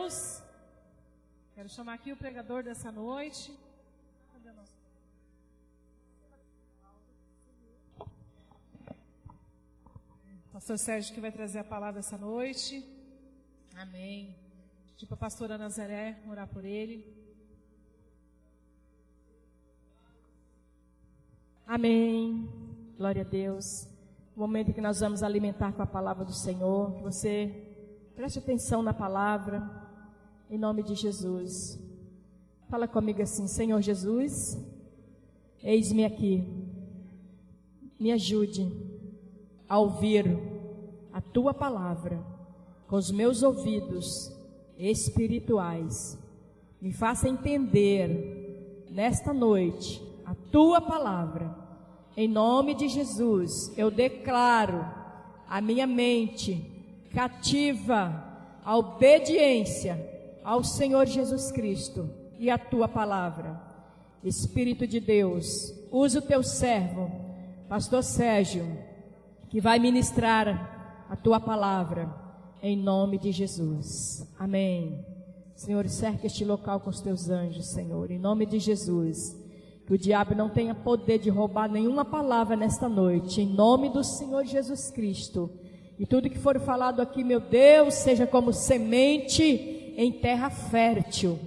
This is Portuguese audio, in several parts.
Deus. Quero chamar aqui o pregador dessa noite. Cadê o nosso... Pastor Sérgio que vai trazer a palavra essa noite. Amém. Pedir para a pastora Nazaré orar por ele. Amém. Glória a Deus. O momento que nós vamos alimentar com a palavra do Senhor, que você preste atenção na palavra, em nome de Jesus. Fala comigo assim: Senhor Jesus, eis-me aqui. Me ajude a ouvir a tua palavra com os meus ouvidos espirituais. Me faça entender nesta noite a tua palavra. Em nome de Jesus, eu declaro a minha mente cativa à obediência ao Senhor Jesus Cristo e à tua palavra. Espírito de Deus, usa o teu servo, pastor Sérgio, que vai ministrar a tua palavra, em nome de Jesus. Amém. Senhor, cerca este local com os teus anjos, Senhor, em nome de Jesus. Que o diabo não tenha poder de roubar nenhuma palavra nesta noite, em nome do Senhor Jesus Cristo. E tudo que for falado aqui, meu Deus, seja como semente em terra fértil.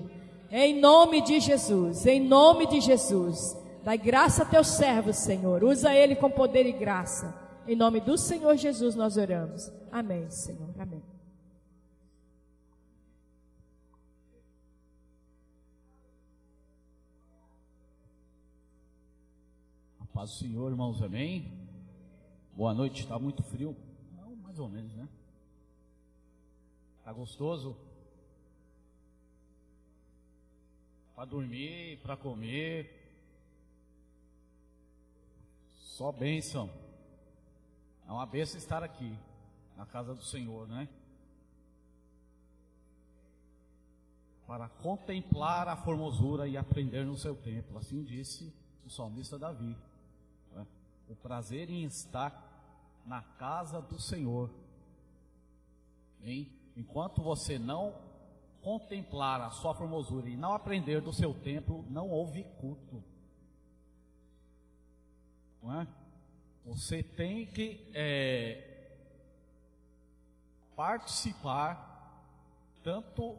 Em nome de Jesus, em nome de Jesus. Dai graça a teu servo, Senhor. Usa ele com poder e graça. Em nome do Senhor Jesus nós oramos. Amém, Senhor. Amém. Paz do Senhor, irmãos, amém? Boa noite, está muito frio? Não, mais ou menos, né? Está gostoso? Para dormir, para comer. Só bênção. É uma bênção estar aqui, na casa do Senhor, né? Para contemplar a formosura e aprender no seu templo, assim disse o salmista Davi. O prazer em estar na casa do Senhor. Enquanto você não contemplar a sua formosura e não aprender do seu templo, não houve culto. Não é? Você tem que participar tanto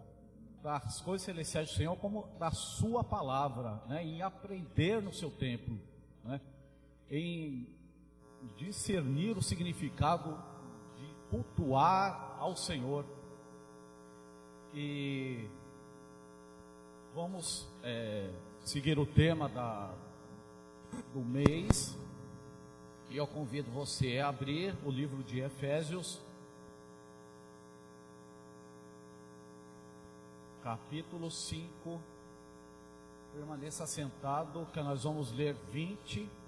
das coisas celestiais do Senhor como da sua palavra, né? Em aprender no seu templo, né? Em discernir o significado de cultuar ao Senhor. E vamos seguir o tema do mês. E eu convido você a abrir o livro de Efésios, capítulo 5. Permaneça sentado, que nós vamos ler 20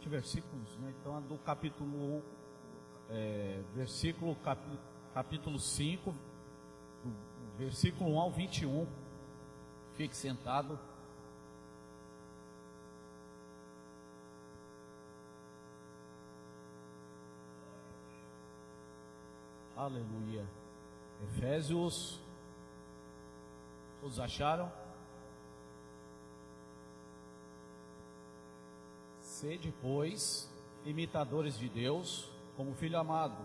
versículos, né? Então, do capítulo 1, capítulo 5, do versículo 1 ao 21. Fique sentado. Aleluia. Efésios, todos acharam? Sede, pois, imitadores de Deus, como filho amado,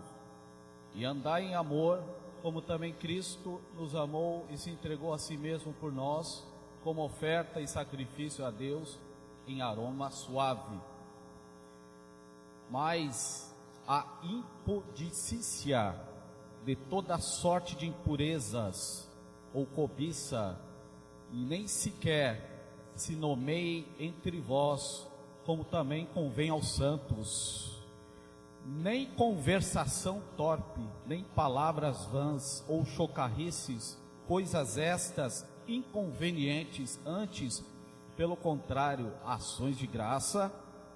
e andai em amor, como também Cristo nos amou e se entregou a si mesmo por nós, como oferta e sacrifício a Deus em aroma suave. Mas a impudicícia de toda sorte de impurezas ou cobiça, e nem sequer se nomeie entre vós, como também convém aos santos, nem conversação torpe, nem palavras vãs ou chocarrices, coisas estas inconvenientes, antes, pelo contrário, ações de graça.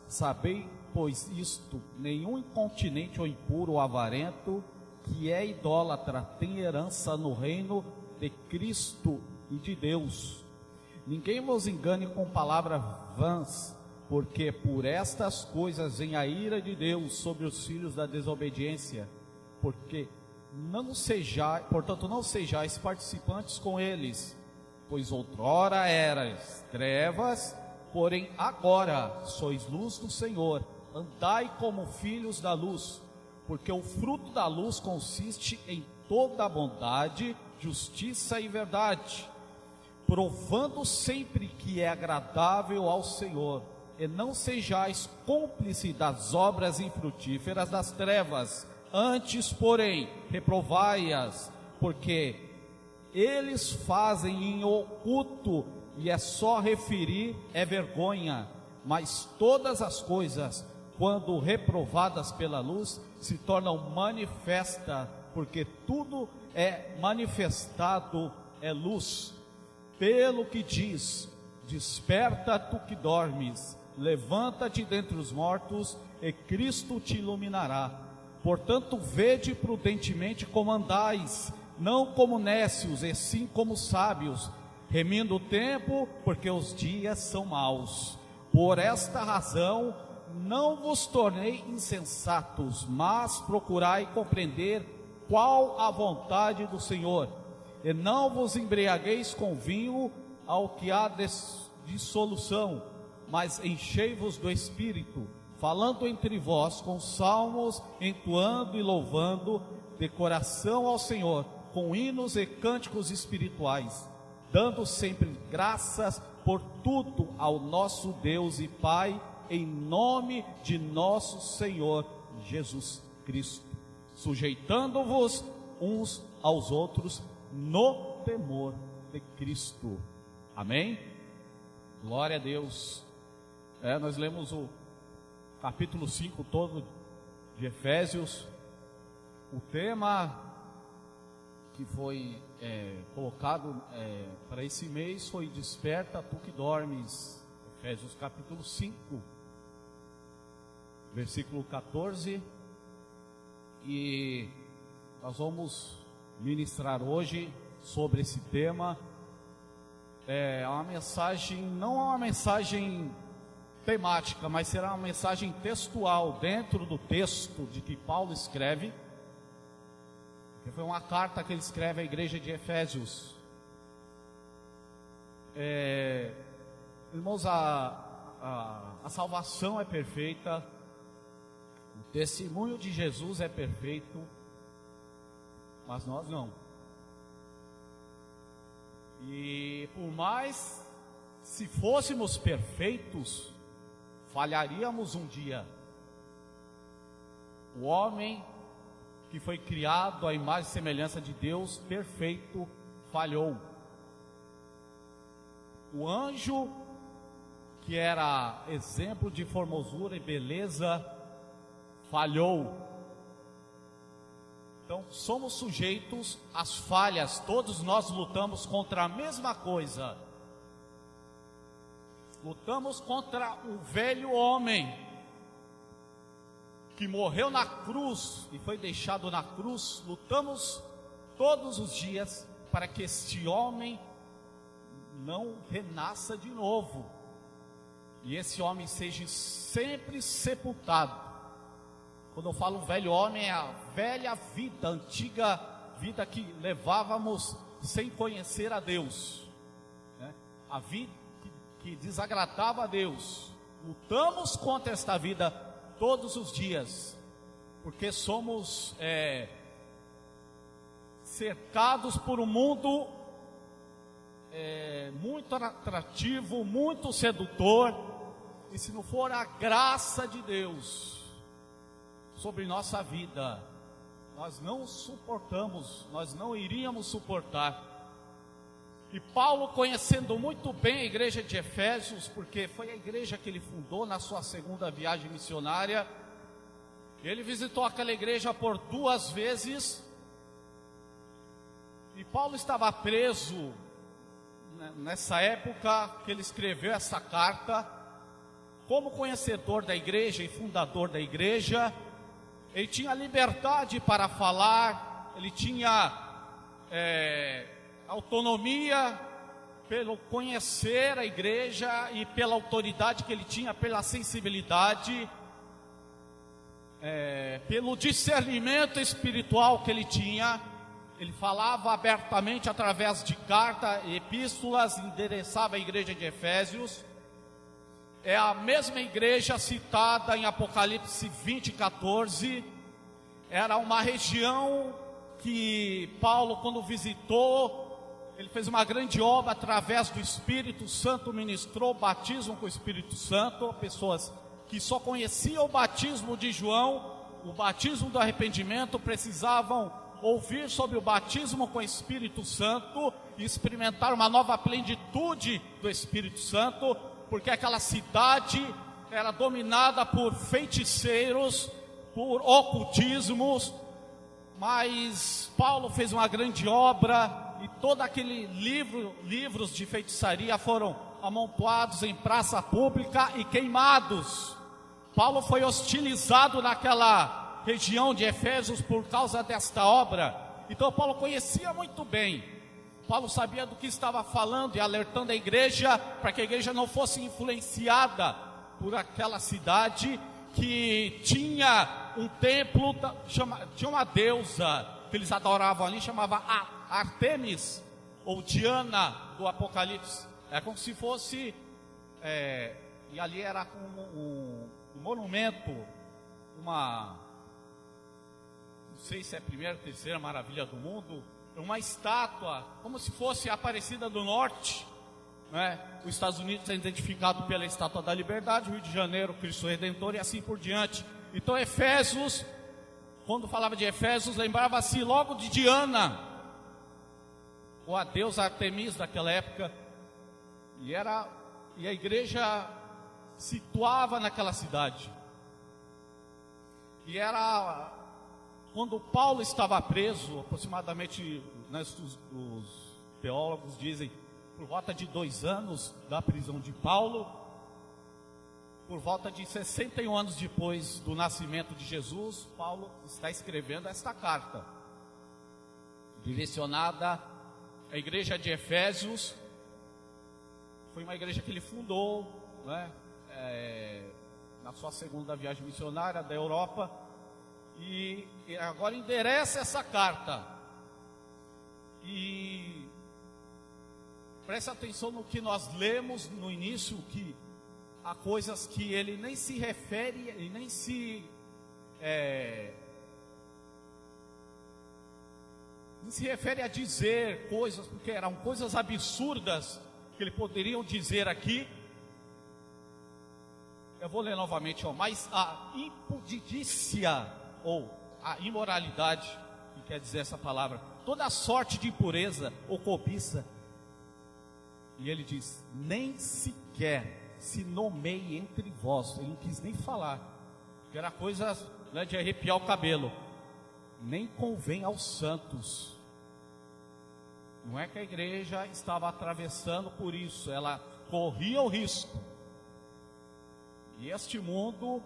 Sabei, pois, isto: nenhum incontinente ou impuro ou avarento, que é idólatra, tem herança no reino de Cristo e de Deus. Ninguém vos engane com palavras vãs, porque por estas coisas vem a ira de Deus sobre os filhos da desobediência, porque portanto, não sejais participantes com eles, pois outrora erais trevas, porém agora sois luz do Senhor. Andai como filhos da luz, porque o fruto da luz consiste em toda a bondade, justiça e verdade, provando sempre que é agradável ao Senhor, e não sejais cúmplices das obras infrutíferas das trevas, antes, porém, reprovai-as, porque eles fazem em oculto, e é só referir, é vergonha. Mas todas as coisas, quando reprovadas pela luz, se tornam manifestas, porque tudo é manifestado, é luz. Pelo que diz: desperta tu que dormes, levanta-te dentre os mortos, e Cristo te iluminará. Portanto, vede prudentemente como andais, não como nécios, e sim como sábios, remindo o tempo, porque os dias são maus. Por esta razão, não vos tornei insensatos, mas procurai compreender qual a vontade do Senhor. E não vos embriagueis com vinho, ao que há dissolução, mas enchei-vos do Espírito, falando entre vós com salmos, entoando e louvando de coração ao Senhor, com hinos e cânticos espirituais, dando sempre graças por tudo ao nosso Deus e Pai, em nome de nosso Senhor Jesus Cristo, sujeitando-vos uns aos outros no temor de Cristo. Amém? Glória a Deus. Nós lemos o capítulo 5 todo de Efésios. O tema que foi colocado para esse mês foi: desperta tu que dormes. Efésios capítulo 5, versículo 14. E nós vamos ministrar hoje sobre esse tema. É uma mensagem, não é uma mensagem temática, mas será uma mensagem textual dentro do texto de que Paulo escreve, que foi uma carta que ele escreve à igreja de Efésios. Irmãos, a salvação é perfeita, o testemunho de Jesus é perfeito, mas nós não. E por mais se fôssemos perfeitos, falharíamos um dia. O homem que foi criado à imagem e semelhança de Deus, perfeito, falhou. O anjo, que era exemplo de formosura e beleza, falhou. Então, somos sujeitos às falhas. Todos nós lutamos contra a mesma coisa. Lutamos contra o velho homem que morreu na cruz e foi deixado na cruz. Lutamos todos os dias para que este homem não renasça de novo, e esse homem seja sempre sepultado. Quando eu falo velho homem, é a velha vida, a antiga vida que levávamos sem conhecer a Deus, né? A vida que desagradava a Deus. Lutamos contra esta vida todos os dias, porque somos cercados por um mundo muito atrativo, muito sedutor, e se não for a graça de Deus sobre nossa vida, nós não suportamos, nós não iríamos suportar. E Paulo, conhecendo muito bem a igreja de Efésios, porque foi a igreja que ele fundou na sua segunda viagem missionária, ele visitou aquela igreja por 2 vezes, e Paulo estava preso nessa época que ele escreveu essa carta. Como conhecedor da igreja e fundador da igreja, ele tinha liberdade para falar, ele tinha autonomia pelo conhecer a igreja e pela autoridade que ele tinha, pela sensibilidade. pelo discernimento espiritual que ele tinha, ele falava abertamente através de cartas e epístolas, endereçava a igreja de Efésios. É a mesma igreja citada em Apocalipse 20:14. Era uma região que Paulo, quando visitou, ele fez uma grande obra através do Espírito Santo, ministrou batismo com o Espírito Santo. Pessoas que só conheciam o batismo de João, o batismo do arrependimento, precisavam ouvir sobre o batismo com o Espírito Santo e experimentar uma nova plenitude do Espírito Santo, porque aquela cidade era dominada por feiticeiros, por ocultismos. Mas Paulo fez uma grande obra e todo aquele livros de feitiçaria foram amontoados em praça pública e queimados. Paulo foi hostilizado naquela região de Efésios por causa desta obra. Então Paulo conhecia muito bem. Paulo sabia do que estava falando e alertando a igreja para que a igreja não fosse influenciada por aquela cidade que tinha um templo, tinha uma deusa que eles adoravam ali, chamava Artemis, ou Diana do Apocalipse. É como se fosse, e ali era como um monumento, não sei se é a primeira ou terceira maravilha do mundo, uma estátua, como se fosse a Aparecida do Norte, né? Os Estados Unidos é identificado pela Estátua da Liberdade, o Rio de Janeiro, Cristo Redentor e assim por diante. Então Efésios, quando falava de Efésios, lembrava-se logo de Diana, ou a deusa Artemis daquela época, e a igreja situava naquela cidade. E era quando Paulo estava preso, aproximadamente, né, os teólogos dizem, por volta de 2 anos da prisão de Paulo, por volta de 61 anos depois do nascimento de Jesus, Paulo está escrevendo esta carta, direcionada à igreja de Efésios. Foi uma igreja que ele fundou, né, na sua segunda viagem missionária da Europa, e agora endereça essa carta. E preste atenção no que nós lemos no início, que há coisas que ele nem se refere e nem se refere a dizer coisas, porque eram coisas absurdas que ele poderiam dizer aqui. Eu vou ler novamente, mas a impudicícia, ou a imoralidade, que quer dizer essa palavra, toda sorte de impureza ou cobiça. E ele diz, nem sequer se nomeie entre vós. Ele não quis nem falar, que era coisa, né, de arrepiar o cabelo. Nem convém aos santos. Não é que a igreja estava atravessando por isso, ela corria o risco. E este mundo,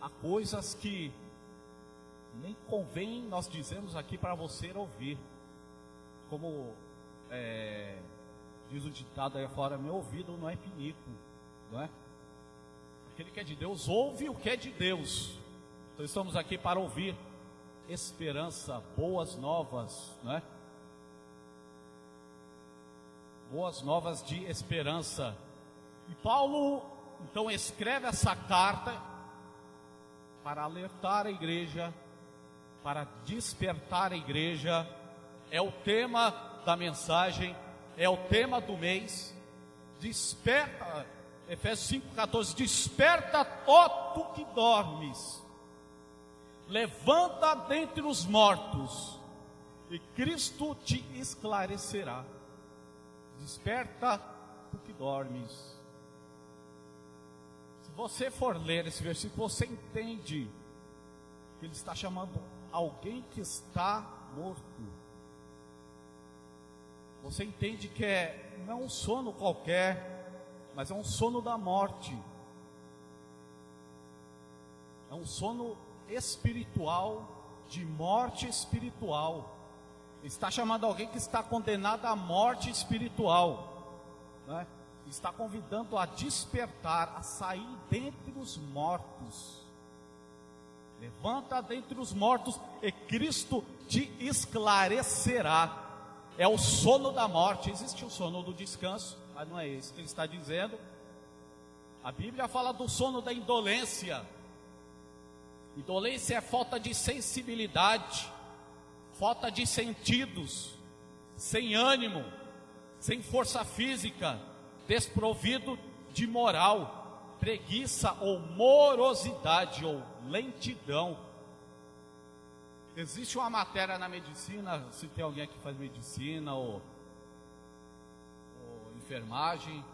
há coisas que nem convém nós dizemos aqui para você ouvir. Como diz o ditado aí fora, meu ouvido não é pinico, não é? Aquele que é de Deus ouve o que é de Deus. Então estamos aqui para ouvir esperança, boas novas, não é? Boas novas de esperança. E Paulo então escreve essa carta para alertar a igreja, para despertar a igreja. É o tema da mensagem, é o tema do mês. Desperta, Efésios 5,14, desperta, ó tu que dormes, levanta dentre os mortos, e Cristo te esclarecerá. Desperta, tu que dormes. Se você for ler esse versículo, você entende que ele está chamando alguém que está morto. Você entende que não é um sono qualquer, mas é um sono da morte. É um sono espiritual, de morte espiritual. Ele está chamando alguém que está condenado à morte espiritual, né? Está convidando a despertar, a sair dentre os mortos. Levanta dentre os mortos e Cristo te esclarecerá. É o sono da morte. Existe o sono do descanso, mas não é isso que ele está dizendo. A Bíblia fala do sono da indolência. Indolência é falta de sensibilidade, falta de sentidos, sem ânimo, sem força física, desprovido de moral, preguiça ou morosidade ou lentidão. Existe uma matéria na medicina, se tem alguém que faz medicina ou enfermagem,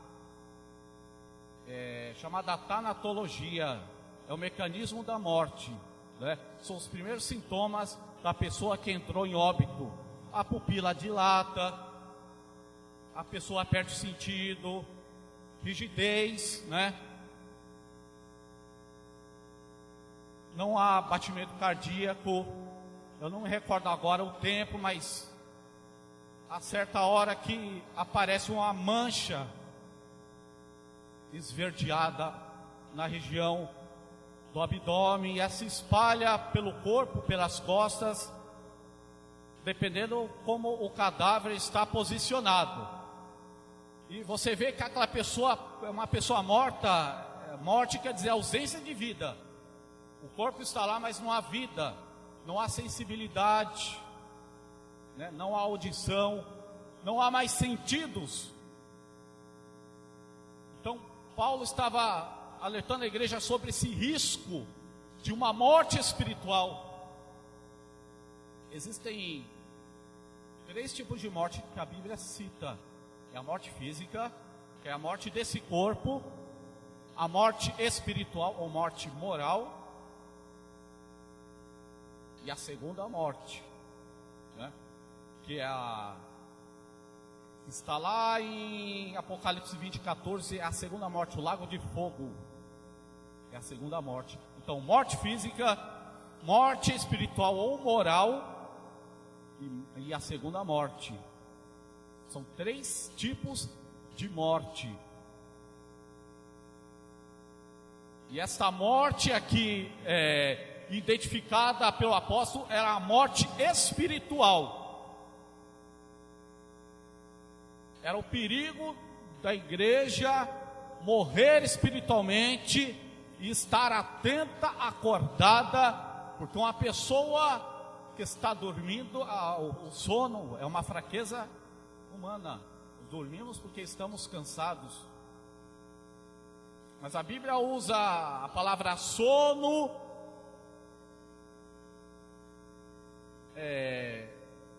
chamada tanatologia, é o mecanismo da morte, né? São os primeiros sintomas da pessoa que entrou em óbito. A pupila dilata, a pessoa perde o sentido, rigidez, né? Não há batimento cardíaco. Eu não me recordo agora o tempo, mas a certa hora que aparece uma mancha esverdeada na região do abdômen, e essa se espalha pelo corpo, pelas costas, dependendo como o cadáver está posicionado. E você vê que aquela pessoa é uma pessoa morta. Morte quer dizer ausência de vida. O corpo está lá, mas não há vida, não há sensibilidade, né? Não há audição, não há mais sentidos. Então Paulo estava alertando a igreja sobre esse risco de uma morte espiritual. Existem 3 tipos de morte que a Bíblia cita: é a morte física, que é a morte desse corpo, a morte espiritual ou morte moral, e a segunda morte, né? Que é está lá em Apocalipse 20:14, é a segunda morte, o lago de fogo, é a segunda morte. Então, morte física, morte espiritual ou moral, e a segunda morte. São 3 tipos de morte. E esta morte aqui identificada pelo apóstolo era a morte espiritual. Era o perigo da igreja morrer espiritualmente e estar atenta, acordada, porque uma pessoa que está dormindo, o sono é uma fraqueza humana. Dormimos porque estamos cansados. Mas a Bíblia usa a palavra sono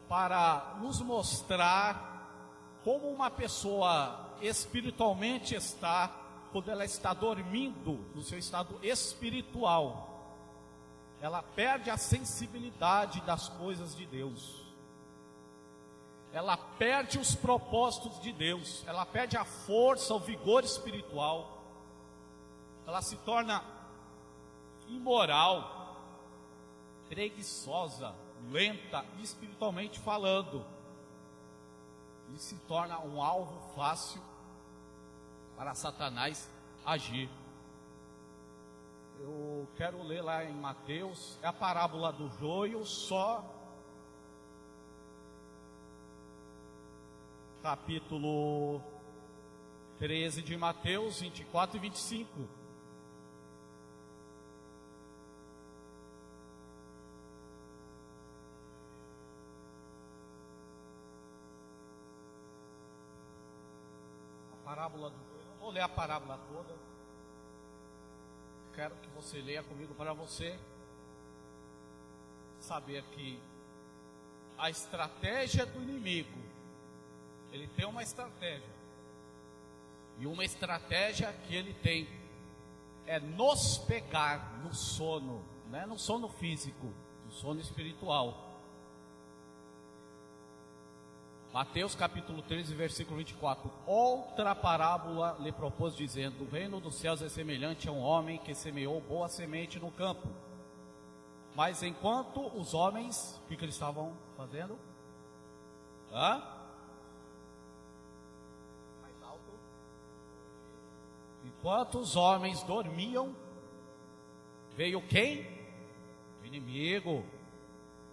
para nos mostrar como uma pessoa espiritualmente está quando ela está dormindo no seu estado espiritual. Ela perde a sensibilidade das coisas de Deus. Ela perde os propósitos de Deus. Ela perde a força, o vigor espiritual. Ela se torna imoral, preguiçosa, lenta, espiritualmente falando. E se torna um alvo fácil para Satanás agir. Eu quero ler lá em Mateus, é a parábola do joio, só capítulo 13 de Mateus, 24 e 25. Parábola do joio. Não vou ler a parábola toda. Quero que você leia comigo para você saber que a estratégia do inimigo, ele tem uma estratégia. E uma estratégia que ele tem é nos pegar no sono, não é no sono físico, no sono espiritual. Mateus capítulo 13, versículo 24. Outra parábola lhe propôs, dizendo: o reino dos céus é semelhante a um homem que semeou boa semente no campo. Mas enquanto os homens, o que eles estavam fazendo? Mais alto. Enquanto os homens dormiam, veio quem? inimigo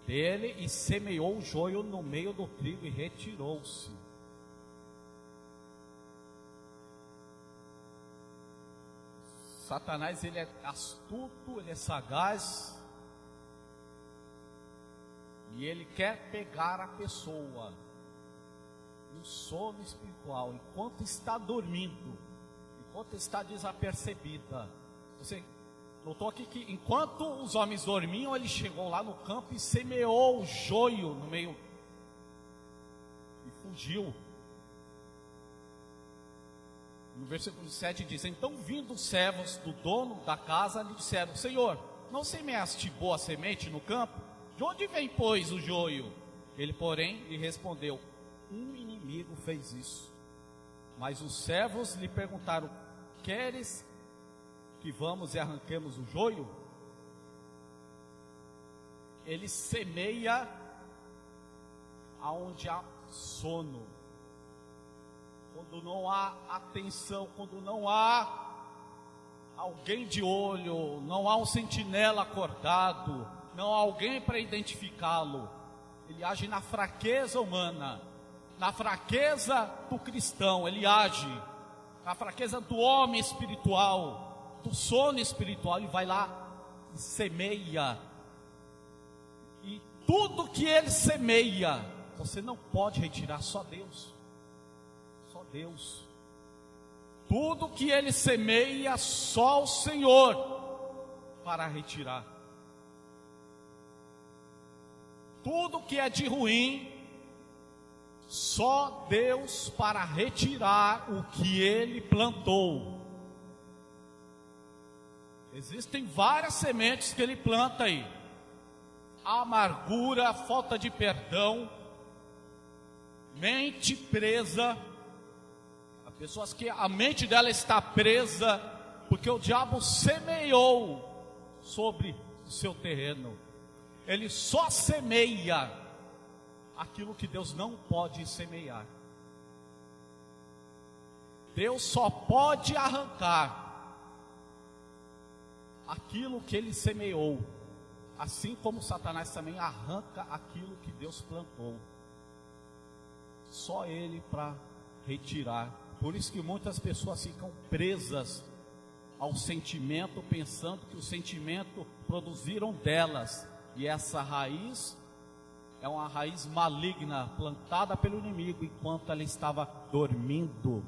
dele, e semeou o joio no meio do trigo e retirou-se. Satanás, ele é astuto, ele é sagaz, e ele quer pegar a pessoa no sono espiritual, enquanto está dormindo, enquanto está desapercebida. Você notou aqui que enquanto os homens dormiam, ele chegou lá no campo e semeou o joio no meio e fugiu. No versículo 7 diz: então vindo os servos do dono da casa lhe disseram: Senhor, não semeaste boa semente no campo? De onde vem, pois, o joio? Ele, porém, lhe respondeu: um inimigo fez isso. Mas os servos lhe perguntaram: queres que vamos e arranquemos o joio? Ele semeia aonde há sono, quando não há atenção, quando não há alguém de olho, não há um sentinela acordado, não há alguém para identificá-lo. Ele age na fraqueza humana, na fraqueza do cristão, ele age na fraqueza do homem espiritual, do sono espiritual. Ele vai lá e semeia, e tudo que ele semeia, você não pode retirar, só Deus. Só Deus. Tudo que ele semeia, só o Senhor para retirar. Tudo que é de ruim, só Deus para retirar o que ele plantou. Existem várias sementes que ele planta aí: amargura, falta de perdão, mente presa. Há pessoas que a mente dela está presa porque o diabo semeou sobre o seu terreno. Ele só semeia aquilo que Deus não pode semear. Deus só pode arrancar aquilo que ele semeou, assim como Satanás também arranca aquilo que Deus plantou. Só ele para retirar. Por isso que muitas pessoas ficam presas ao sentimento, pensando que o sentimento produziram delas, e essa raiz é uma raiz maligna, plantada pelo inimigo enquanto ela estava dormindo.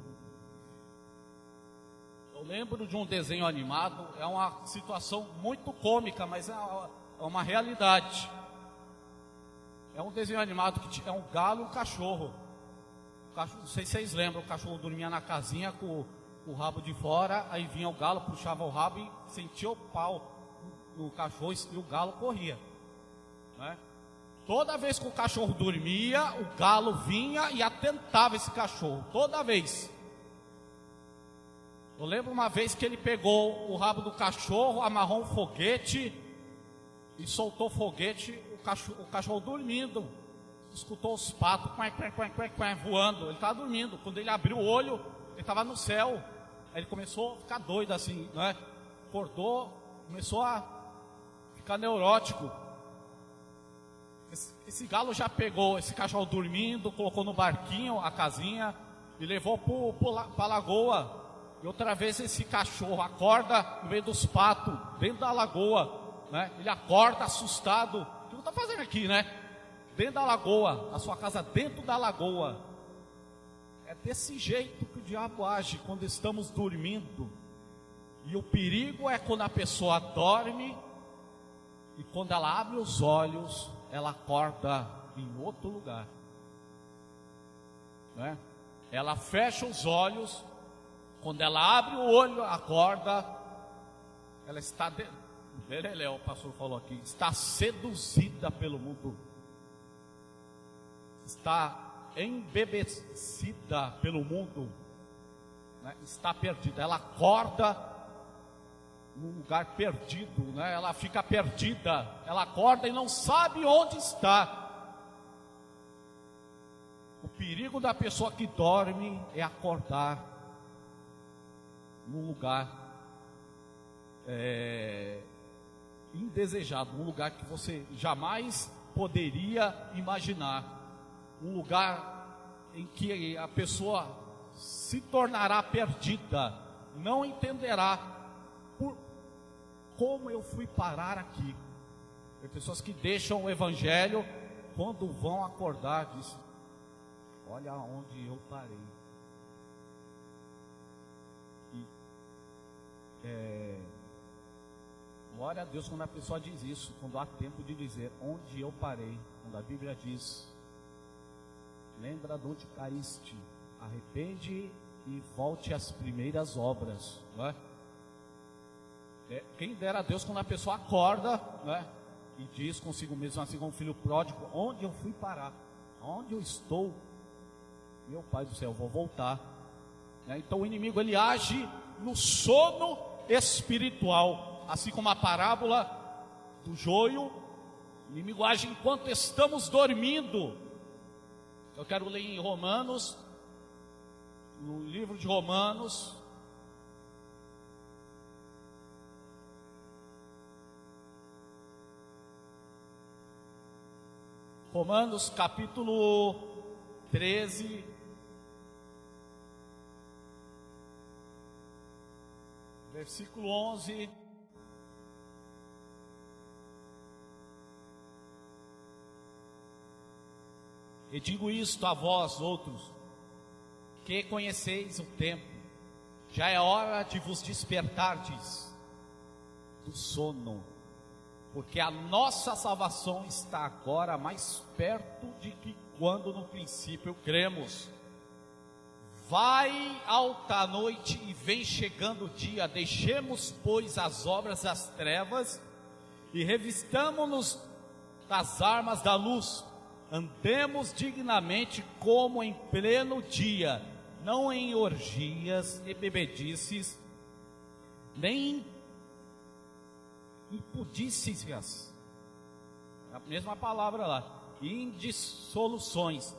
Eu lembro de um desenho animado, é uma situação muito cômica, mas é uma realidade. É um desenho animado que é um galo e um cachorro. Não sei se vocês lembram, o cachorro dormia na casinha com o rabo de fora, aí vinha o galo, puxava o rabo e sentia o pau no cachorro e o galo corria, né? Toda vez que o cachorro dormia, o galo vinha e atentava esse cachorro, toda vez. Eu lembro uma vez que ele pegou o rabo do cachorro, amarrou um foguete e soltou o foguete, o cachorro dormindo. Escutou os patos voando, ele estava dormindo. Quando ele abriu o olho, ele estava no céu. Aí ele começou a ficar doido assim, né? Acordou, começou a ficar neurótico. Esse galo já pegou esse cachorro dormindo, colocou no barquinho, a casinha, e levou para a lagoa. E outra vez esse cachorro acorda no meio dos patos, dentro da lagoa, né? Ele acorda assustado. O que eu estou fazendo aqui, né? Dentro da lagoa, a sua casa dentro da lagoa. É desse jeito que o diabo age quando estamos dormindo. E o perigo é quando a pessoa dorme e quando ela abre os olhos, ela acorda em outro lugar, né? Ela fecha os olhos, quando ela abre o olho, acorda, ela está o pastor falou aqui, está seduzida pelo mundo, está embebecida pelo mundo, né? Está perdida, ela acorda num lugar perdido, né? Ela fica perdida, ela acorda e não sabe onde está. O perigo da pessoa que dorme é acordar num lugar indesejado, um lugar que você jamais poderia imaginar, um lugar em que a pessoa se tornará perdida, não entenderá por como eu fui parar aqui. Tem pessoas que deixam o evangelho, quando vão acordar, dizem: olha onde eu parei. Glória a Deus quando a pessoa diz isso, quando há tempo de dizer onde eu parei. Quando a Bíblia diz: lembra de onde caíste, arrepende e volte às primeiras obras, não é? Quem dera a Deus quando a pessoa acorda, não é? E diz consigo mesmo, assim como o filho pródigo: onde eu fui parar, onde eu estou, meu Pai do céu, eu vou voltar. Então o inimigo, ele age no sono espiritual, assim como a parábola do joio. O inimigo age enquanto estamos dormindo. Eu quero ler em Romanos, no livro de Romanos, capítulo 13, versículo 11. E digo isto a vós outros, que conheceis o tempo, já é hora de vos despertardes do sono, porque a nossa salvação está agora mais perto de que quando no princípio cremos. Vai alta a noite e vem chegando o dia, deixemos, pois, as obras das trevas e revistamo-nos das armas da luz. Andemos dignamente como em pleno dia, não em orgias e bebedices, nem impudícias, a mesma palavra lá, indissoluções,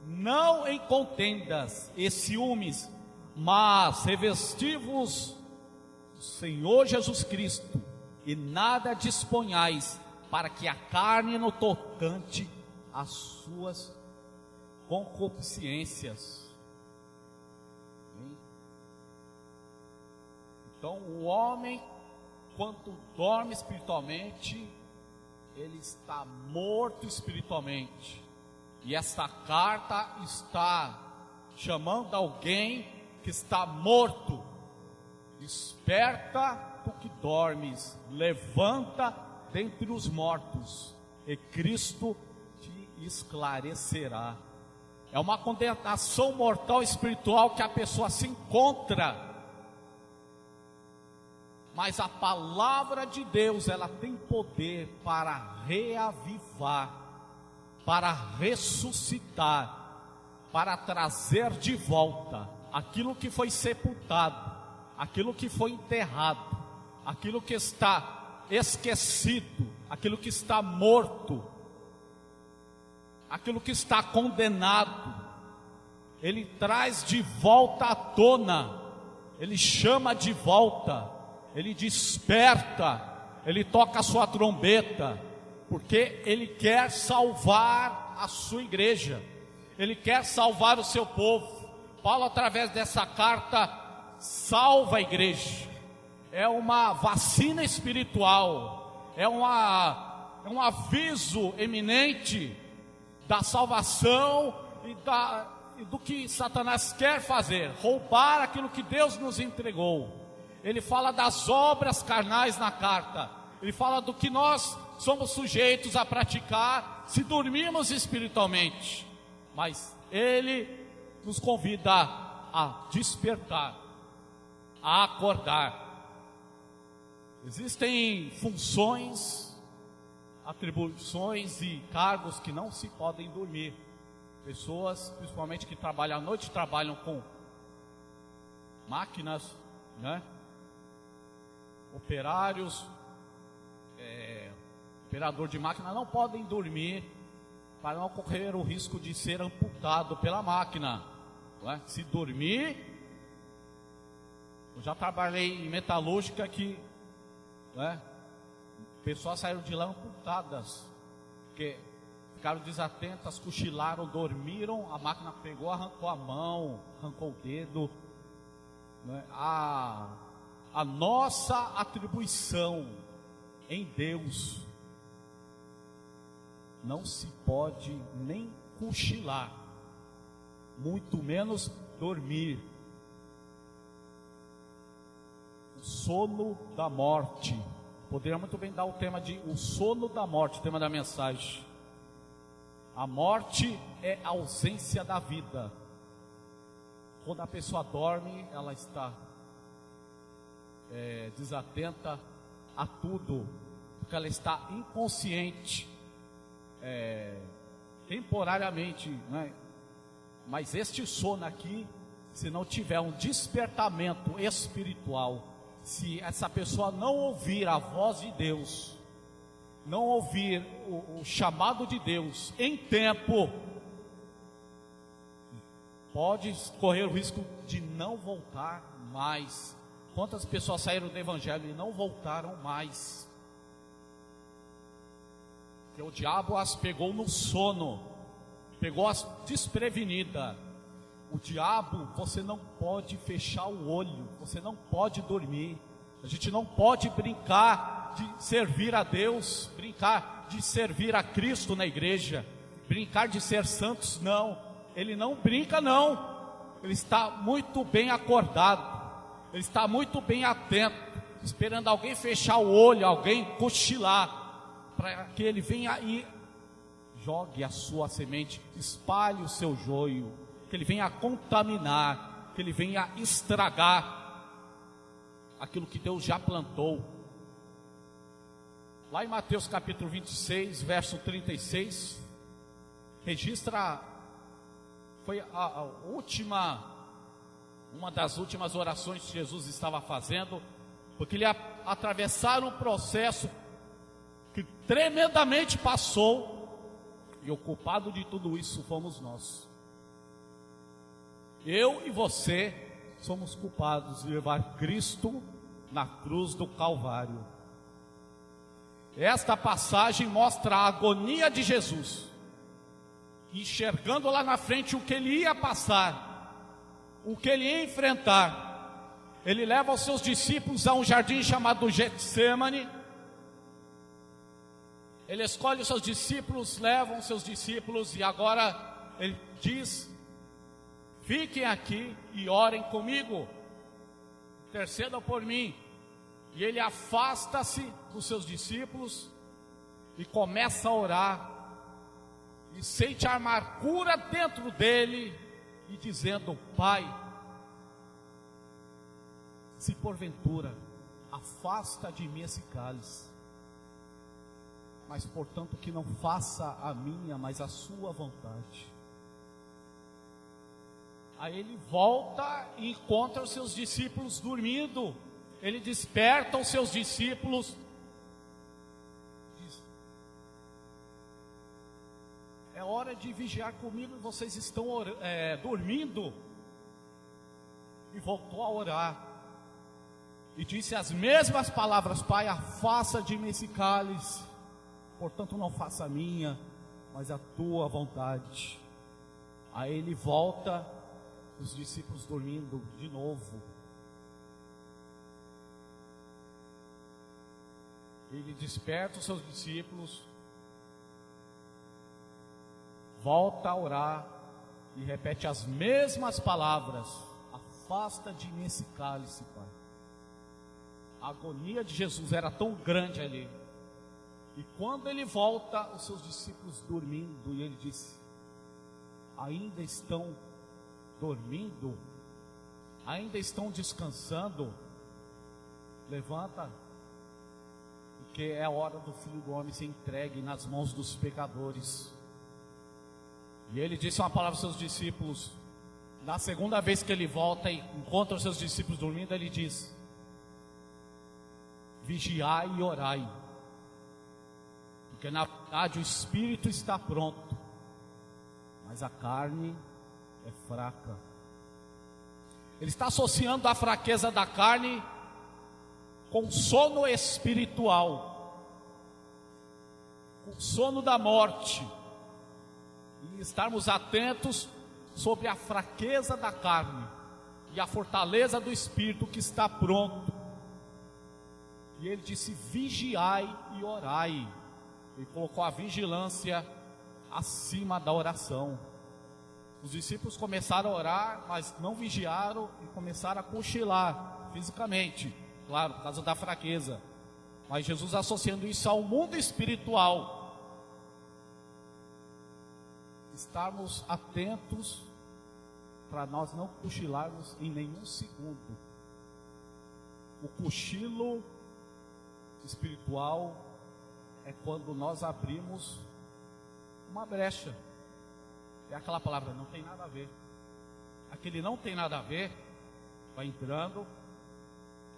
não em contendas e ciúmes, mas revesti-vos do Senhor Jesus Cristo, e nada disponhais para que a carne no tocante às suas concupiscências. Então o homem, quando dorme espiritualmente, ele está morto espiritualmente. E esta carta está chamando alguém que está morto. Desperta, tu que dormes, levanta dentre os mortos, e Cristo te esclarecerá. É uma condenação mortal espiritual que a pessoa se encontra. Mas a palavra de Deus, ela tem poder para reavivar, para ressuscitar, para trazer de volta aquilo que foi sepultado, aquilo que foi enterrado, aquilo que está esquecido, aquilo que está morto, aquilo que está condenado. Ele traz de volta à tona, ele chama de volta, ele desperta, ele toca a sua trombeta, porque ele quer salvar a sua igreja, ele quer salvar o seu povo. Paulo, através dessa carta, salva a igreja. É uma vacina espiritual, é um aviso eminente da salvação e do que Satanás quer fazer, roubar aquilo que Deus nos entregou. Ele fala das obras carnais na carta, ele fala do que nós somos sujeitos a praticar se dormirmos espiritualmente, mas ele nos convida a despertar, a acordar. Existem funções, atribuições e cargos que não se podem dormir. Pessoas, principalmente que trabalham à noite, trabalham com máquinas, né? Operários, operador de máquina, não podem dormir para não correr o risco de ser amputado pela máquina, não é? Se dormir, eu já trabalhei em metalúrgica que, não é? Pessoas saíram de lá amputadas, porque ficaram desatentas, cochilaram, dormiram, a máquina pegou, arrancou a mão, arrancou o dedo. Né? A nossa atribuição em Deus não se pode nem cochilar, muito menos dormir. O sono da morte. Poderia muito bem dar o tema de o sono da morte, o tema da mensagem. A morte é a ausência da vida. Quando a pessoa dorme, ela está desatenta a tudo, porque ela está inconsciente, temporariamente, né? Mas este sono aqui, se não tiver um despertamento espiritual, se essa pessoa não ouvir a voz de Deus, não ouvir o chamado de Deus em tempo, pode correr o risco de não voltar mais. Quantas pessoas saíram do evangelho e não voltaram mais? Porque o diabo as pegou no sono, pegou-as desprevenida. O diabo, você não pode fechar o olho, você não pode dormir. A gente não pode brincar de servir a Deus, brincar de servir a Cristo na igreja, brincar de ser santos, não. Ele não brinca, não. Ele está muito bem acordado, ele está muito bem atento, esperando alguém fechar o olho, alguém cochilar, para que ele venha e jogue a sua semente, espalhe o seu joio, que ele venha contaminar, que ele venha estragar aquilo que Deus já plantou. Lá em Mateus capítulo 26, verso 36, registra, foi uma das últimas orações que Jesus estava fazendo, porque ele ia atravessar um processo que tremendamente passou, e o culpado de tudo isso fomos nós. Eu e você somos culpados de levar Cristo na cruz do Calvário. Esta passagem mostra a agonia de Jesus, enxergando lá na frente o que ele ia passar, o que ele ia enfrentar. Ele leva os seus discípulos a um jardim chamado Getsemane. Ele escolhe os seus discípulos, leva os seus discípulos, e agora ele diz: fiquem aqui e orem comigo, intercedam por mim. E ele afasta-se dos seus discípulos e começa a orar, e sente a amargura dentro dele, e dizendo: Pai, se porventura afasta de mim esse cálice, mas portanto que não faça a minha, mas a sua vontade. Aí ele volta e encontra os seus discípulos dormindo. Ele desperta os seus discípulos, diz: é hora de vigiar comigo, e vocês estão dormindo. E voltou a orar, e disse as mesmas palavras: Pai, afasta de mim esse cálice, portanto não faça a minha, mas a tua vontade. Aí ele volta, os discípulos dormindo de novo. Ele desperta os seus discípulos, volta a orar e repete as mesmas palavras: afasta de mim esse cálice, Pai. A agonia de Jesus era tão grande ali. E quando ele volta, os seus discípulos dormindo, e ele disse: ainda estão dormindo? Ainda estão descansando? Levanta, porque é a hora do Filho do Homem ser entregue nas mãos dos pecadores. E ele disse uma palavra aos seus discípulos. Na segunda vez que ele volta e encontra os seus discípulos dormindo, ele diz: vigiai e orai, porque na verdade o espírito está pronto, mas a carne é fraca. Ele está associando a fraqueza da carne com sono espiritual. o sono da morte e estarmos atentos sobre a fraqueza da carne e a fortaleza do espírito que está pronto. E ele disse: vigiai e orai. Ele colocou a vigilância acima da oração. Os discípulos começaram a orar, mas não vigiaram e começaram a cochilar fisicamente, claro, por causa da fraqueza. Mas Jesus associando isso ao mundo espiritual, estarmos atentos para nós não cochilarmos em nenhum segundo. O cochilo espiritual é quando nós abrimos uma brecha. É aquela palavra, não tem nada a ver. Aquele não tem nada a ver, vai entrando,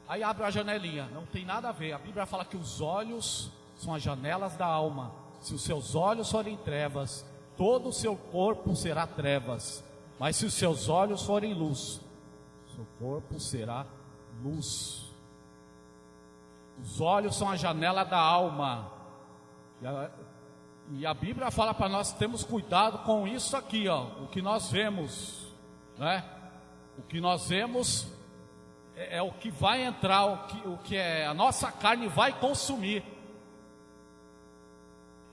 aí abre a janelinha, não tem nada a ver. A Bíblia fala que os olhos são as janelas da alma. Se os seus olhos forem trevas, todo o seu corpo será trevas. Mas se os seus olhos forem luz, seu corpo será luz. Os olhos são a janela da alma. E a Bíblia fala para nós termos cuidado com isso aqui, ó, o que nós vemos, né? O que nós vemos é o que vai entrar, o que é a nossa carne vai consumir.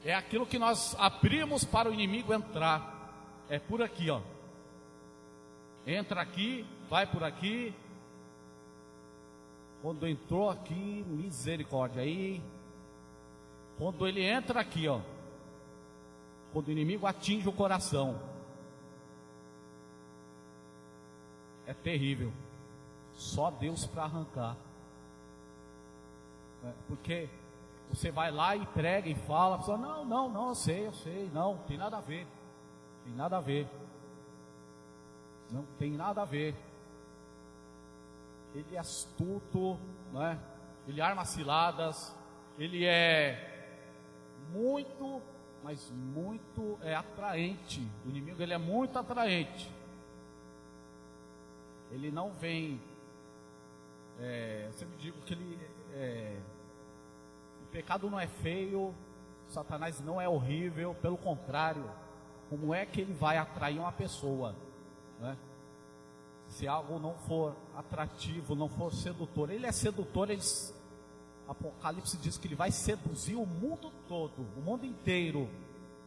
É aquilo que nós abrimos para o inimigo entrar. É por aqui, ó. Entra aqui, vai por aqui. Quando entrou aqui, misericórdia. Aí, quando ele entra aqui, ó, quando o inimigo atinge o coração, é terrível. Só Deus para arrancar. Porque você vai lá e prega e fala, a pessoa, não, eu sei, não, tem nada a ver. Tem nada a ver. Não tem nada a ver. Ele é astuto, né? Ele arma ciladas, ele é muito, mas muito atraente. O inimigo, ele é muito atraente. Ele não vem, eu sempre digo que o pecado não é feio, Satanás não é horrível, pelo contrário, como é que ele vai atrair uma pessoa, né? Se algo não for atrativo, não for sedutor, ele é sedutor. Apocalipse diz que ele vai seduzir o mundo todo, o mundo inteiro,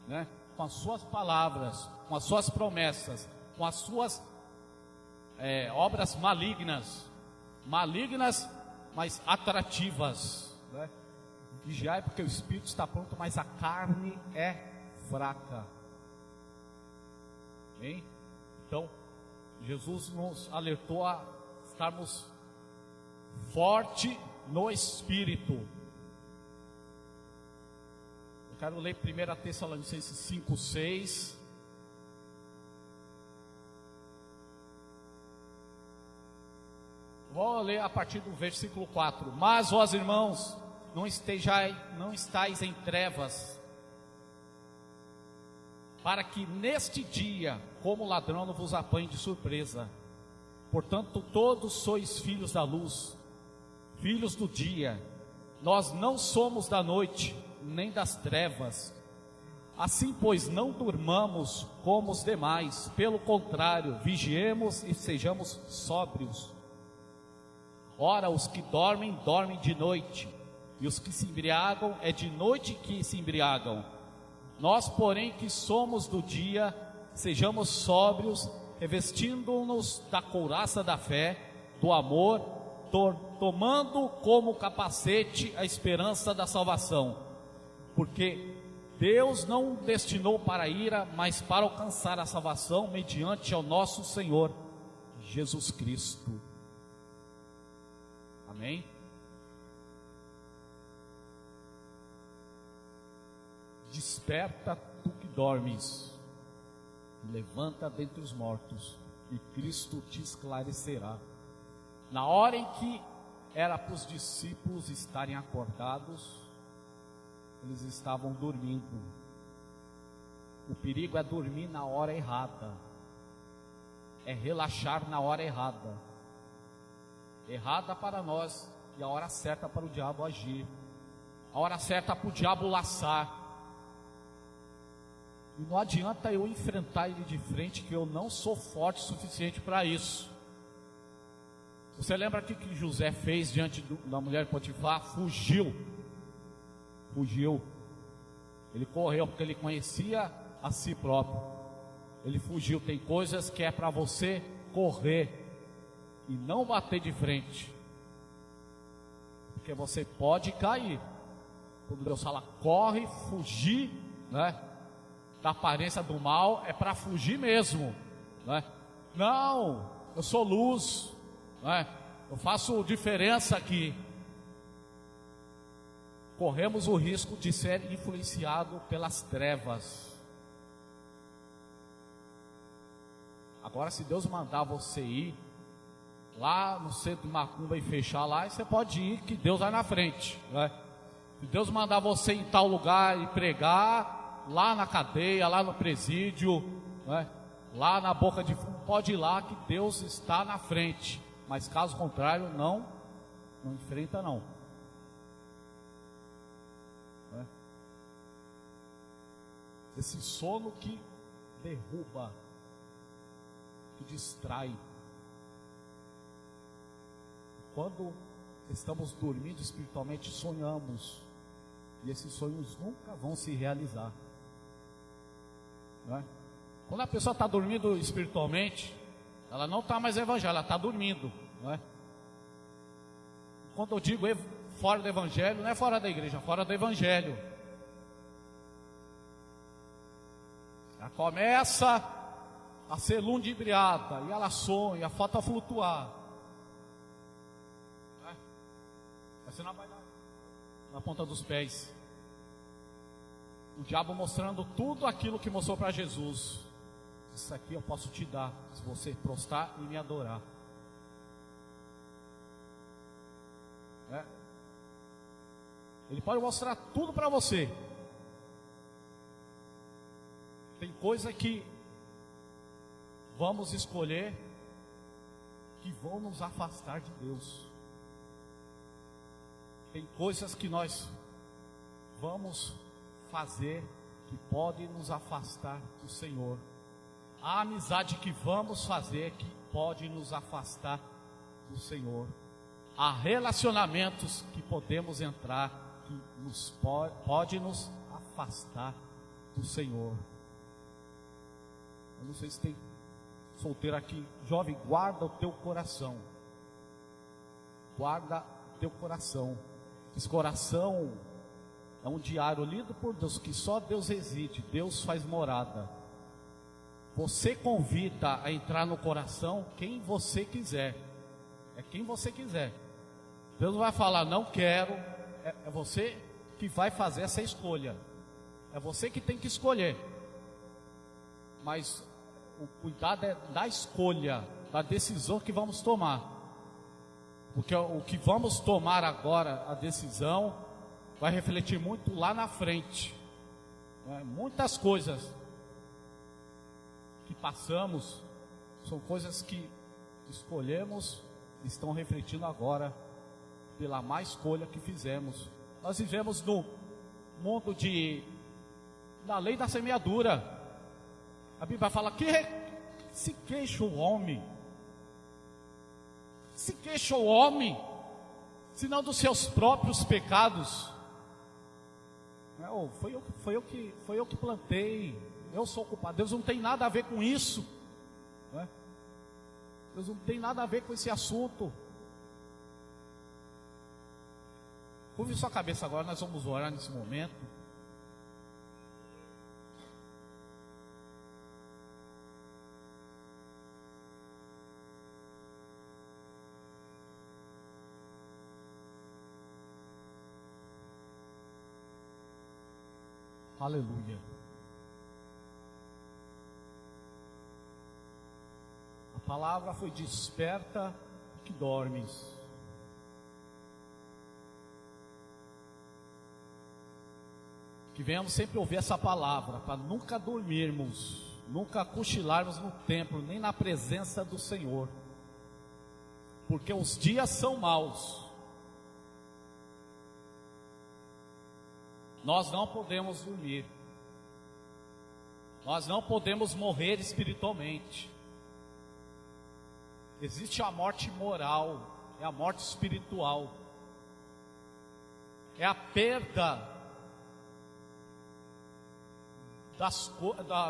né? Com as suas palavras, com as suas promessas, com as suas obras malignas, mas atrativas, né? Vigiai, porque o espírito está pronto, mas a carne é fraca. Amém? Então, Jesus nos alertou a estarmos forte no espírito. Eu quero ler 1 Tessalonicenses 5:6. Vou ler a partir do versículo 4. Mas vós, irmãos, não estáis em trevas, para que neste dia, como ladrão, não vos apanhe de surpresa. Portanto, todos sois filhos da luz, filhos do dia. Nós não somos da noite, nem das trevas. Assim, pois, não durmamos como os demais. Pelo contrário, vigiemos e sejamos sóbrios. Ora, os que dormem, dormem de noite, e os que se embriagam, é de noite que se embriagam. Nós, porém, que somos do dia, sejamos sóbrios, revestindo-nos da couraça da fé, do amor, tomando como capacete a esperança da salvação. Porque Deus não destinou para a ira, mas para alcançar a salvação mediante ao nosso Senhor Jesus Cristo. Amém? Desperta tu que dormes, levanta dentre os mortos, e Cristo te esclarecerá. Na hora em que era para os discípulos estarem acordados, eles estavam dormindo. O perigo é dormir na hora errada, é relaxar na hora errada. Errada para nós e a hora certa para o diabo agir, a hora certa para o diabo laçar, E não adianta eu enfrentar ele de frente, que eu não sou forte o suficiente para isso. Você lembra o que José fez diante da mulher de Potifar? Fugiu. Ele correu porque ele conhecia a si próprio. Ele fugiu. Tem coisas que é para você correr e não bater de frente, porque você pode cair. Quando Deus fala corre, fugir, né, da aparência do mal, é para fugir mesmo, né? Não, eu sou luz, né? Eu faço diferença aqui. Corremos o risco de ser influenciado pelas trevas. Agora, se Deus mandar você ir lá no centro de Macumba e fechar lá, você pode ir, que Deus vai na frente, né? Se Deus mandar você em tal lugar e pregar, lá na cadeia, lá no presídio, né, lá na boca de fumo, pode ir lá, que Deus está na frente. Mas caso contrário, não enfrenta não. Né? Esse sono que derruba, que distrai. Quando estamos dormindo espiritualmente, sonhamos, e esses sonhos nunca vão se realizar, não é? Quando a pessoa está dormindo espiritualmente, ela não está mais evangélica, ela está dormindo, não é? Quando eu digo fora do evangelho, não é fora da igreja, fora do evangelho. Ela começa a ser ludibriada, e ela sonha, falta flutuar. Você não vai na ponta dos pés. O diabo mostrando tudo aquilo que mostrou para Jesus. Isso aqui eu posso te dar, se você prostrar e me adorar. Ele pode mostrar tudo para você. Tem coisa que vamos escolher que vão nos afastar de Deus. Tem coisas que nós vamos fazer que podem nos afastar do Senhor. A amizade que vamos fazer que pode nos afastar do Senhor. Há relacionamentos que podemos entrar que pode nos afastar do Senhor. Eu não sei se tem solteiro aqui. Jovem, guarda o teu coração. Guarda o teu coração. Esse coração é um diário lido por Deus, que só Deus reside, Deus faz morada. Você convida a entrar no coração quem você quiser. É quem você quiser. Deus vai falar, não quero. É você que vai fazer essa escolha. É você que tem que escolher. Mas o cuidado é da escolha, da decisão que vamos tomar. Porque o que vamos tomar agora, a decisão, vai refletir muito lá na frente. Muitas coisas que passamos são coisas que escolhemos, estão refletindo agora pela má escolha que fizemos. Nós vivemos no mundo da lei da semeadura. A Bíblia fala que se queixa o homem. Se queixa o homem, senão dos seus próprios pecados. Foi eu que plantei, eu sou culpado. Deus não tem nada a ver com isso, né? Deus não tem nada a ver com esse assunto. Curve sua cabeça agora, nós vamos orar nesse momento. Aleluia. A palavra foi desperta que dormes. Que venhamos sempre ouvir essa palavra, para nunca dormirmos, nunca cochilarmos no templo, nem na presença do Senhor. Porque os dias são maus. Nós não podemos dormir. Nós não podemos morrer espiritualmente. Existe a morte moral, é a morte espiritual. É a perda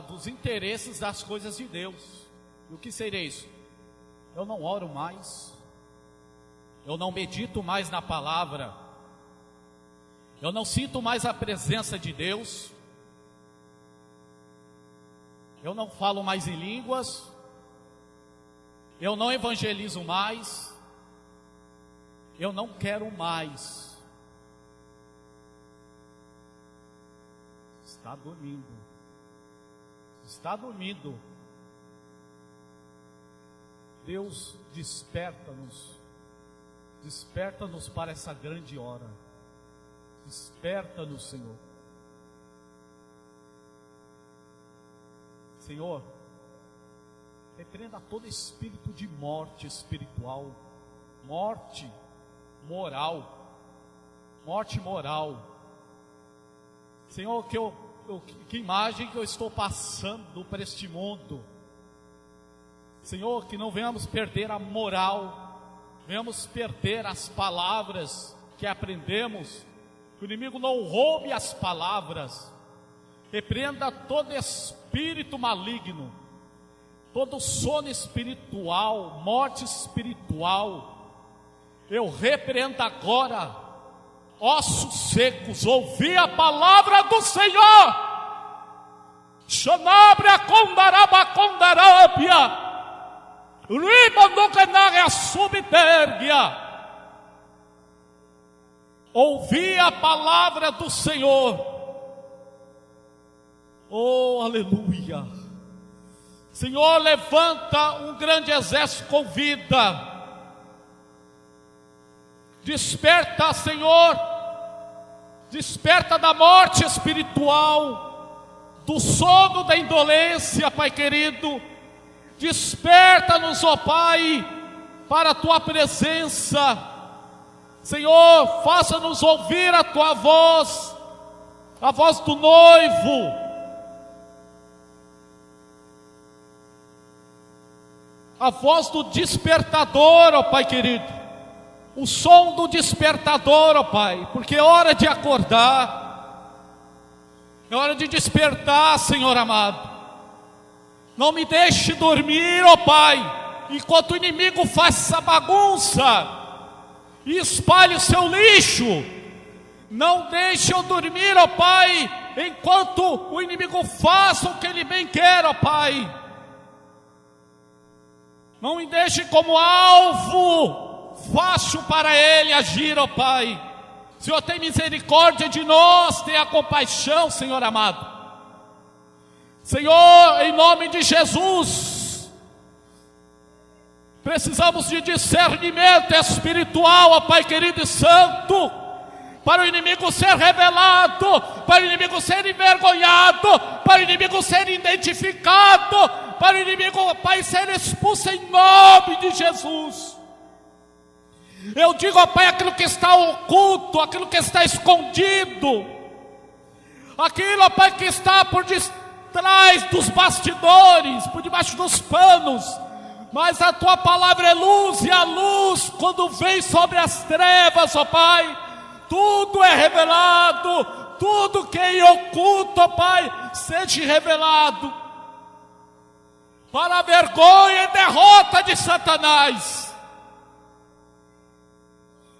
dos interesses das coisas de Deus. E o que seria isso? Eu não oro mais, eu não medito mais na palavra, eu não sinto mais a presença de Deus, eu não falo mais em línguas, eu não evangelizo mais, eu não quero mais. Está dormindo. Está dormindo. Deus, desperta-nos. Desperta-nos para essa grande hora. Desperta-nos, Senhor. Senhor, repreenda todo espírito de morte espiritual, morte moral, morte moral. Senhor, que imagem que eu estou passando para este mundo. Senhor, que não venhamos perder a moral, venhamos perder as palavras que aprendemos, que o inimigo não roube as palavras. Repreenda todo espírito maligno, todo sono espiritual, morte espiritual. Eu repreendo agora, ossos secos, ouvi a palavra do Senhor. Xanabra condaraba condarábia, ribandocanária subtergia. Ouvi a palavra do Senhor. Oh, aleluia. Senhor, levanta um grande exército com vida. Desperta, Senhor. Desperta da morte espiritual, do sono da indolência, Pai querido. Desperta-nos, ó Pai, para a Tua presença. Senhor, faça-nos ouvir a Tua voz, a voz do noivo, a voz do despertador, ó Pai querido, o som do despertador, ó Pai, porque é hora de acordar, é hora de despertar, Senhor amado. Não me deixe dormir, ó Pai, enquanto o inimigo faz essa bagunça e espalhe o seu lixo. Não deixe eu dormir, ó Pai, enquanto o inimigo faça o que ele bem quer, ó Pai. Não me deixe como alvo fácil para ele agir, ó Pai. Senhor, tem misericórdia de nós, tenha compaixão, Senhor amado. Senhor, em nome de Jesus, precisamos de discernimento espiritual, ó Pai querido e santo, para o inimigo ser revelado, para o inimigo ser envergonhado, para o inimigo ser identificado, para o inimigo, ó Pai, ser expulso em nome de Jesus. Eu digo, ó Pai, aquilo que está oculto, aquilo que está escondido, aquilo, ó Pai, que está por trás dos bastidores, por debaixo dos panos, mas a Tua palavra é luz, e a luz, quando vem sobre as trevas, ó Pai, tudo é revelado, tudo que é oculto, ó Pai, seja revelado, para a vergonha e derrota de Satanás.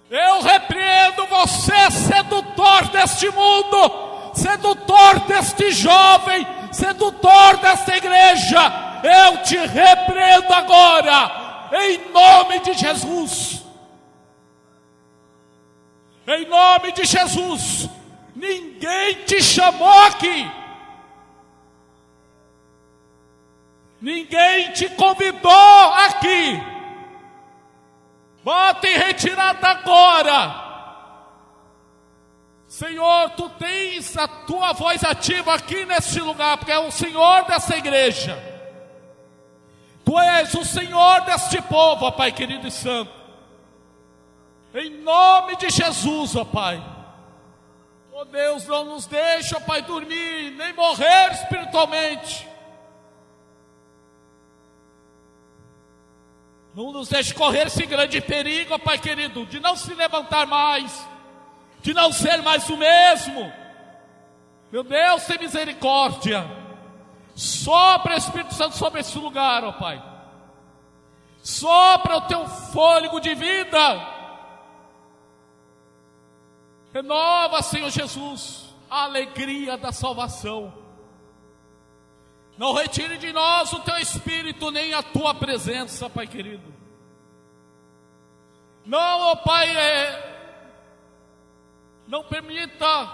Eu repreendo você, sedutor deste mundo, sedutor deste jovem, sedutor desta igreja. Eu te repreendo agora, em nome de Jesus. Em nome de Jesus. Ninguém te chamou aqui, ninguém te convidou aqui. Bota em retirada agora. Senhor, Tu tens a Tua voz ativa aqui neste lugar, porque é o Senhor dessa igreja. Tu és o Senhor deste povo, ó Pai querido e santo. Em nome de Jesus, ó Pai. Oh Deus, não nos deixa, ó Pai, dormir, nem morrer espiritualmente. Não nos deixe correr esse grande perigo, ó Pai querido, de não se levantar mais, de não ser mais o mesmo. Meu Deus, tem misericórdia. Sopra, Espírito Santo, sobre esse lugar, ó Pai. Sopra o teu fôlego de vida. Renova, Senhor Jesus, a alegria da salvação. Não retire de nós o teu Espírito, nem a tua presença, Pai querido. Não, ó Pai, não permita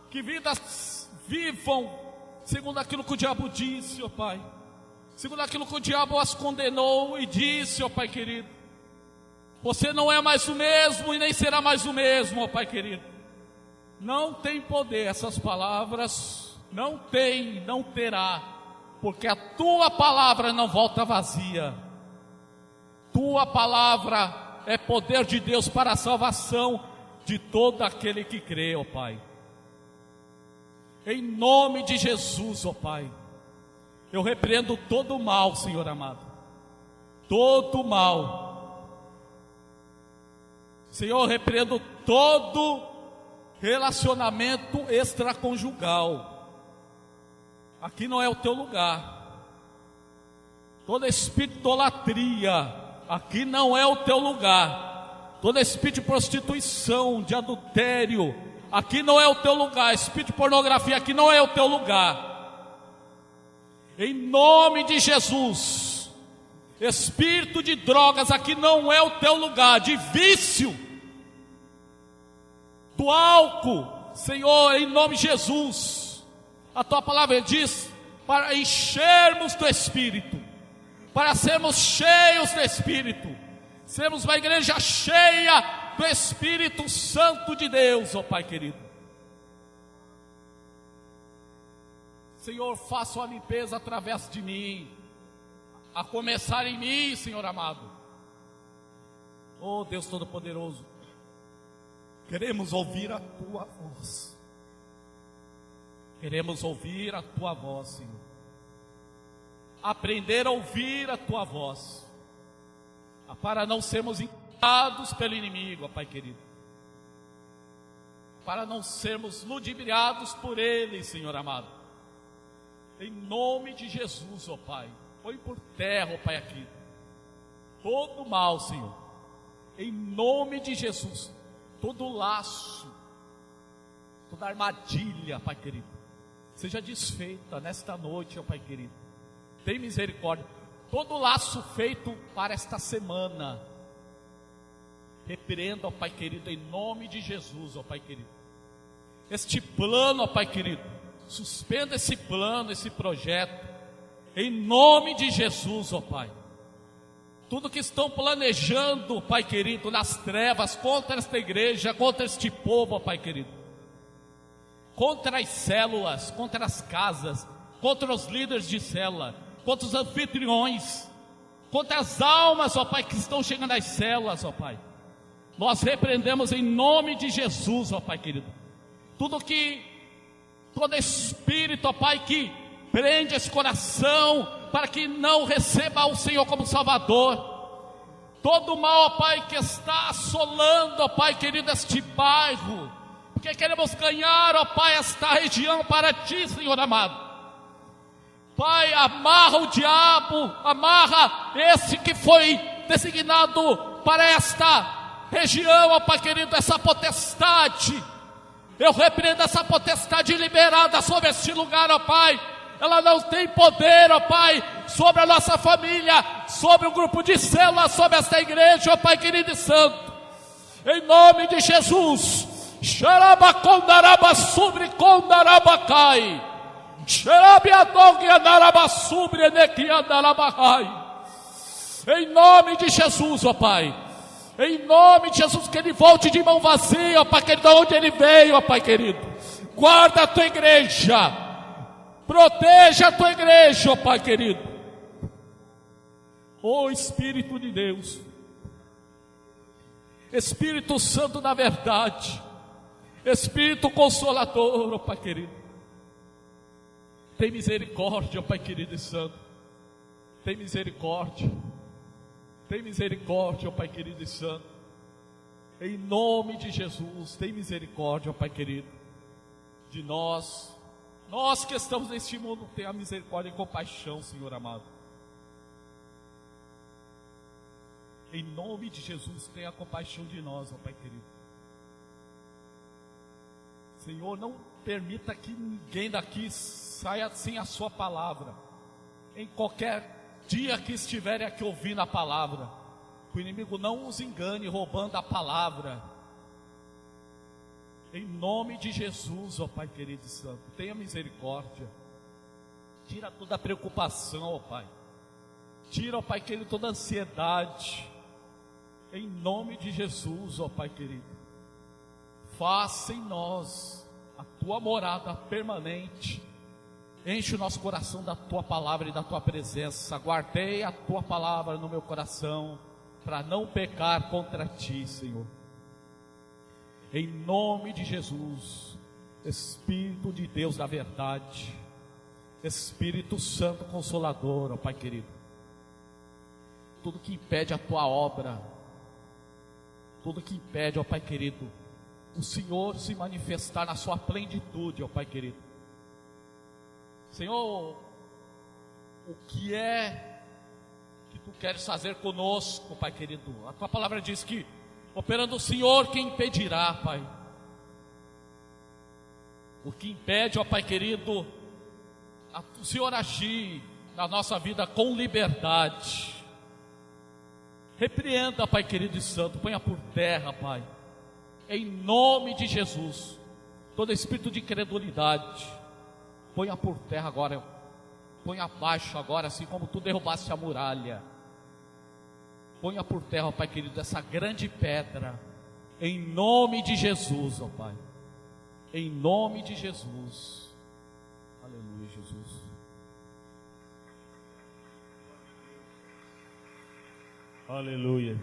que vidas vivam segundo aquilo que o diabo disse, ó Pai. Segundo aquilo que o diabo as condenou e disse, ó Pai querido. Você não é mais o mesmo e nem será mais o mesmo, ó Pai querido. Não tem poder essas palavras, não tem, não terá, porque a tua palavra não volta vazia. Tua palavra é poder de Deus para a salvação de todo aquele que crê, ó Pai. Em nome de Jesus, ó Pai, eu repreendo todo o mal, Senhor amado, todo o mal. Senhor, eu repreendo todo relacionamento extraconjugal. Aqui não é o teu lugar. Todo espírito de idolatria, aqui não é o teu lugar. Todo espírito de prostituição, de adultério, aqui não é o teu lugar. Espírito de pornografia, aqui não é o teu lugar. Em nome de Jesus. Espírito de drogas, aqui não é o teu lugar. De vício, do álcool, Senhor, em nome de Jesus. A tua palavra diz para enchermos do Espírito, para sermos cheios do Espírito, sermos uma igreja cheia do Espírito Santo de Deus, ó Pai querido. Senhor, faça a limpeza através de mim, a começar em mim, Senhor amado. Oh Deus Todo-Poderoso, queremos ouvir a tua voz. Queremos ouvir a tua voz, Senhor. Aprender a ouvir a tua voz, para não sermos enganados pelo inimigo, ó Pai querido, para não sermos ludibriados por ele, Senhor amado. Em nome de Jesus, ó Pai, põe por terra, ó Pai, aqui todo mal, Senhor. Em nome de Jesus, todo laço, toda armadilha, Pai querido, seja desfeita nesta noite, ó Pai querido. Tem misericórdia. Todo laço feito para esta semana, repreenda, ó Pai querido, em nome de Jesus, ó Pai querido. Este plano, ó Pai querido, suspenda esse plano, esse projeto, em nome de Jesus, ó Pai. Tudo que estão planejando, Pai querido, nas trevas, contra esta igreja, contra este povo, ó Pai querido, contra as células, contra as casas, contra os líderes de célula, contra os anfitriões, contra as almas, ó Pai, que estão chegando às células, ó Pai. Nós repreendemos em nome de Jesus, ó Pai querido, todo espírito, ó Pai, que prende esse coração para que não receba o Senhor como Salvador. Todo mal, ó Pai, que está assolando, ó Pai querido, este bairro, porque queremos ganhar, ó Pai, esta região para Ti, Senhor amado. Pai, amarra o diabo, amarra esse que foi designado para esta região, ó Pai querido, essa potestade. Eu repreendo essa potestade liberada sobre este lugar, ó Pai. Ela não tem poder, ó Pai, sobre a nossa família, sobre o grupo de células, sobre esta igreja, ó Pai querido e santo. Em nome de Jesus. Em nome de Jesus, ó Pai. Em nome de Jesus, que ele volte de mão vazia, ó Pai querido, de onde ele veio, ó Pai querido. Guarda a tua igreja, proteja a tua igreja, ó Pai querido. Ó Espírito de Deus, Espírito Santo da verdade, Espírito Consolador, ó Pai querido, tem misericórdia, ó Pai querido e santo, tem misericórdia, ó Pai querido e santo, em nome de Jesus, tem misericórdia, ó Pai querido, de nós que estamos neste mundo, tenha misericórdia e compaixão, Senhor amado, em nome de Jesus, tenha compaixão de nós, ó Pai querido. Senhor, não permita que ninguém daqui saia sem a sua palavra. Em qualquer dia que estiverem aqui ouvindo a palavra, que o inimigo não os engane roubando a palavra. Em nome de Jesus, ó Pai querido e santo, tenha misericórdia. Tira toda a preocupação, ó Pai. Tira, ó Pai querido, toda a ansiedade. Em nome de Jesus, ó Pai querido. Faça em nós a tua morada permanente. Enche o nosso coração da tua palavra e da tua presença. Guardei a tua palavra no meu coração, para não pecar contra ti, Senhor. Em nome de Jesus, Espírito de Deus da verdade, Espírito Santo Consolador, ó Pai querido, tudo que impede a tua obra, tudo que impede, ó Pai querido, o Senhor se manifestar na sua plenitude, ó Pai querido. Senhor, o que é que tu queres fazer conosco, Pai querido? A tua palavra diz que, operando o Senhor, quem impedirá, Pai? O que impede, ó Pai querido, o Senhor agir na nossa vida com liberdade. Repreenda, Pai querido e santo, ponha por terra, Pai, em nome de Jesus, todo espírito de incredulidade, ponha por terra agora, ponha abaixo agora, assim como tu derrubaste a muralha, ponha por terra, ó Pai querido, essa grande pedra, em nome de Jesus, ó Pai, em nome de Jesus, aleluia, Jesus. Aleluia.